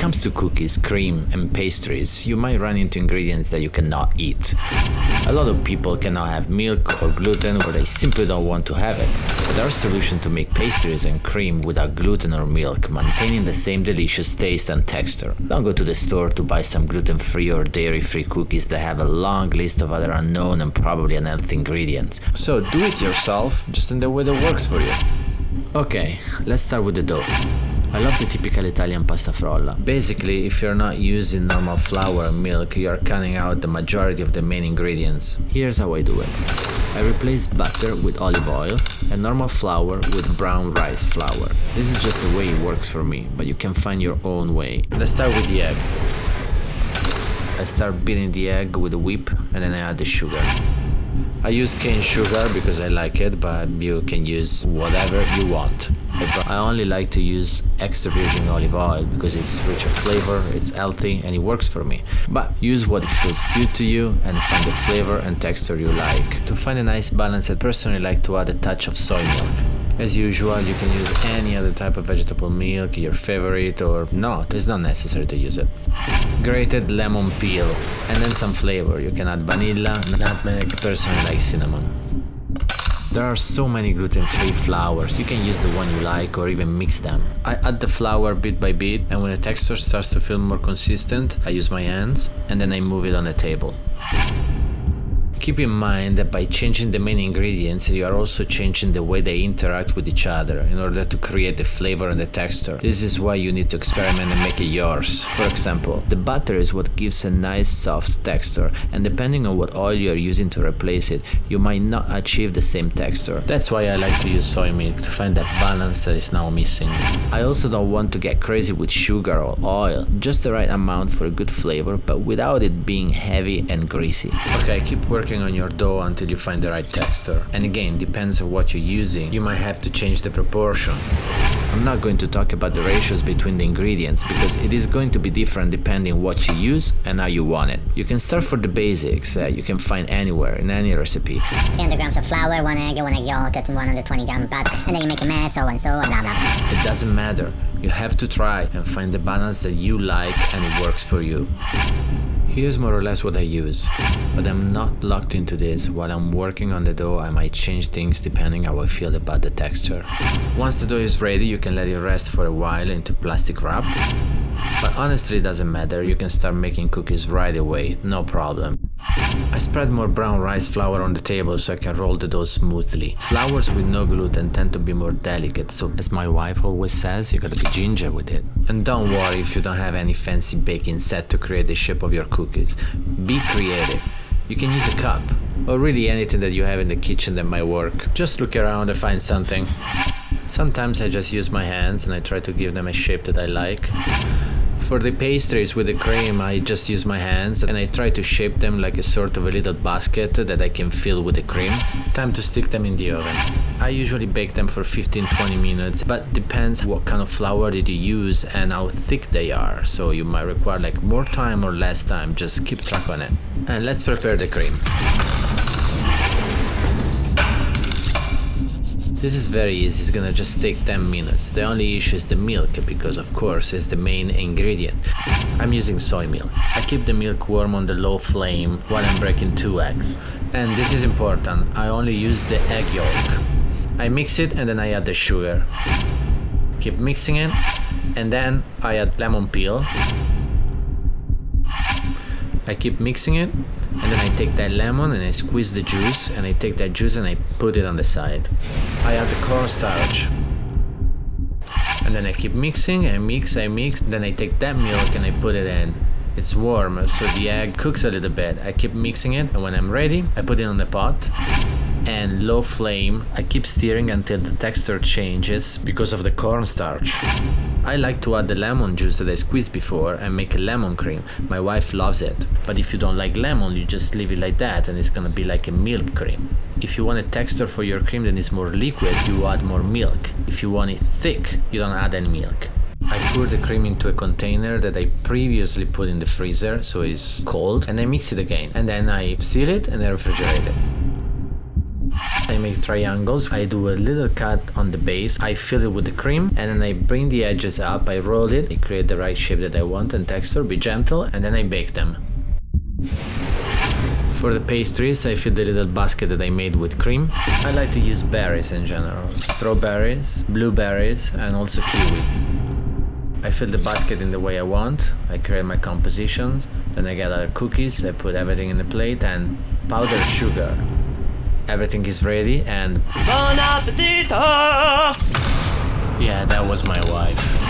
comes to cookies, cream, and pastries, you might run into ingredients that you cannot eat. A lot of people cannot have milk or gluten, or they simply don't want to have it. But there are solutions to make pastries and cream without gluten or milk, maintaining the same delicious taste and texture. Don't go to the store to buy some gluten-free or dairy-free cookies that have a long list of other unknown and probably unhealthy ingredients. So do it yourself, just in the way that works for you. Okay, let's start with the dough. I love the typical Italian PastaFrolla. Basically, if you're not using normal flour and milk, you're cutting out the majority of the main ingredients. Here's how I do it. I replace butter with olive oil and normal flour with brown rice flour. This is just the way it works for me, but you can find your own way. Let's start with the egg. I start beating the egg with a whip and then I add the sugar. I use cane sugar because I like it, but you can use whatever you want. I only like to use extra virgin olive oil because it's rich of flavor, it's healthy, and it works for me. But use what feels good to you and find the flavor and texture you like. To find a nice balance, I personally like to add a touch of soy milk. As usual, you can use any other type of vegetable milk, your favorite or not, it's not necessary to use it. Grated lemon peel, and then some flavor. You can add vanilla, nutmeg, personally like cinnamon. There are so many gluten-free flours, you can use the one you like or even mix them. I add the flour bit by bit, and when the texture starts to feel more consistent, I use my hands and then I move it on the table. Keep in mind that by changing the main ingredients, you are also changing the way they interact with each other in order to create the flavor and the texture. This is why you need to experiment and make it yours. For example, the butter is what gives a nice soft texture, and depending on what oil you are using to replace it, you might not achieve the same texture. That's why I like to use soy milk, to find that balance that is now missing. I also don't want to get crazy with sugar or oil, just the right amount for a good flavor, but without it being heavy and greasy. Okay, keep working on your dough until you find the right texture. And again, depends on what you're using. You might have to change the proportion. I'm not going to talk about the ratios between the ingredients because it is going to be different depending what you use and how you want it. You can start for the basics you can find anywhere in any recipe. 300 grams of flour, one egg yolk, and 120 grams of butter, and then you make a math, so and so, and blah blah blah. It doesn't matter. You have to try and find the balance that you like and it works for you. Here's more or less what I use, but I'm not locked into this. While I'm working on the dough, I might change things depending how I feel about the texture. Once the dough is ready, you can let it rest for a while into plastic wrap. But honestly, it doesn't matter, you can start making cookies right away, no problem. I spread more brown rice flour on the table so I can roll the dough smoothly. Flours with no gluten tend to be more delicate, so as my wife always says, you gotta be ginger with it. And don't worry if you don't have any fancy baking set to create the shape of your cookies. Be creative. You can use a cup, or really anything that you have in the kitchen that might work. Just look around and find something. Sometimes I just use my hands and I try to give them a shape that I like. For the pastries with the cream, I just use my hands and I try to shape them like a sort of a little basket that I can fill with the cream. Time to stick them in the oven. I usually bake them for 15-20 minutes, but depends what kind of flour did you use and how thick they are. So you might require like more time or less time, just keep track on it. And let's prepare the cream. This is very easy, it's gonna just take 10 minutes. The only issue is the milk, because of course it's the main ingredient. I'm using soy milk. I keep the milk warm on the low flame while I'm breaking 2 eggs. And this is important, I only use the egg yolk. I mix it and then I add the sugar. Keep mixing it, and then I add lemon peel. I keep mixing it, and then I take that lemon and I squeeze the juice, and I take that juice and I put it on the side. I add the cornstarch, and then I keep mixing, I mix, then I take that milk and I put it in. It's warm, so the egg cooks a little bit. I keep mixing it, and when I'm ready, I put it on the pot, and low flame, I keep stirring until the texture changes because of the cornstarch. I like to add the lemon juice that I squeezed before and make a lemon cream. My wife loves it. But if you don't like lemon, you just leave it like that and it's gonna be like a milk cream. If you want a texture for your cream that is more liquid, you add more milk. If you want it thick, you don't add any milk. I pour the cream into a container that I previously put in the freezer, so it's cold, and I mix it again. And then I seal it and I refrigerate it. I make triangles. I do a little cut on the base. I fill it with the cream and then I bring the edges up. I roll it. I create the right shape that I want and texture. Be gentle and then I bake them. For the pastries, I fill the little basket that I made with cream. I like to use berries in general. Strawberries, blueberries and also kiwi. I fill the basket in the way I want. I create my compositions. Then I get other cookies. I put everything in the plate and powdered sugar. Everything is ready and... Bon appetito! Yeah, that was my wife.